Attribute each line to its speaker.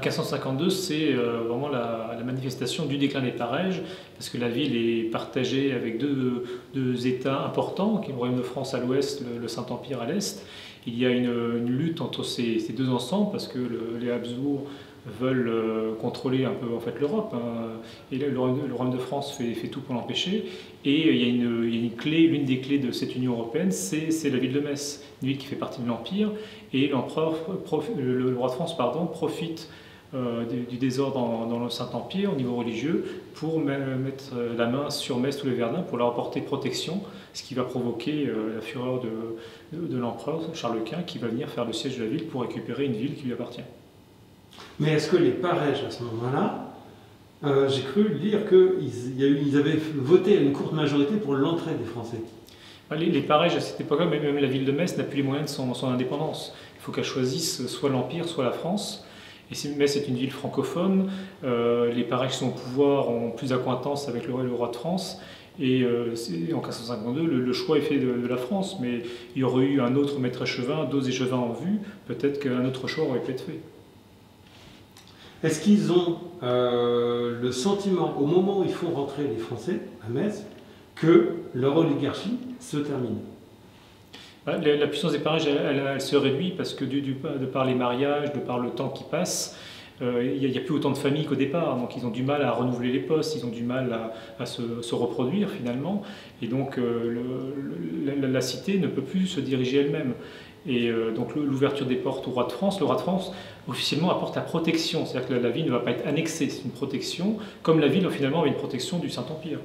Speaker 1: 1552, c'est vraiment la manifestation du déclin des Pareges, parce que la ville est partagée avec deux États importants, qui est le Royaume de France à l'ouest, le Saint-Empire à l'est. Il y a une lutte entre ces deux ensembles, parce que les Habsbourg veulent contrôler un peu en fait l'Europe, hein, et le Royaume de France fait tout pour l'empêcher. Et il y a une clé, l'une des clés de cette Union européenne, c'est la ville de Metz, une ville qui fait partie de l'Empire, et le roi de France profite du désordre dans le Saint-Empire au niveau religieux pour mettre la main sur Metz ou les Verdun pour leur apporter protection, ce qui va provoquer la fureur de l'empereur Charles Quint qui va venir faire le siège de la ville pour récupérer une ville qui lui appartient.
Speaker 2: Mais est-ce que les Pareges, à ce moment-là, j'ai cru lire qu'ils avaient voté à une courte majorité pour l'entrée des Français?
Speaker 1: Les Pareges, à cette époque-là, même la ville de Metz n'a plus les moyens de son indépendance. Il faut qu'elle choisisse soit l'Empire, soit la France. Et Metz est une ville francophone. Les Pareges sont au pouvoir, ont plus d'acquaintance avec le roi de France. Et en 1552, le choix est fait de la France. Mais il y aurait eu un autre maître échevin, deux échevins en vue. Peut-être qu'un autre choix aurait pu être fait.
Speaker 2: Est-ce qu'ils ont le sentiment, au moment où ils font rentrer les Français à Metz, que leur oligarchie se termine?
Speaker 1: La puissance des Pareges, elle se réduit parce que de par les mariages, de par le temps qui passe, il n'y a plus autant de familles qu'au départ. Donc ils ont du mal à renouveler les postes, ils ont du mal à se reproduire finalement. Et donc la cité ne peut plus se diriger elle-même. Et donc l'ouverture des portes au roi de France, le roi de France officiellement apporte la protection. C'est-à-dire que la ville ne va pas être annexée, c'est une protection, comme la ville finalement avait une protection du Saint-Empire.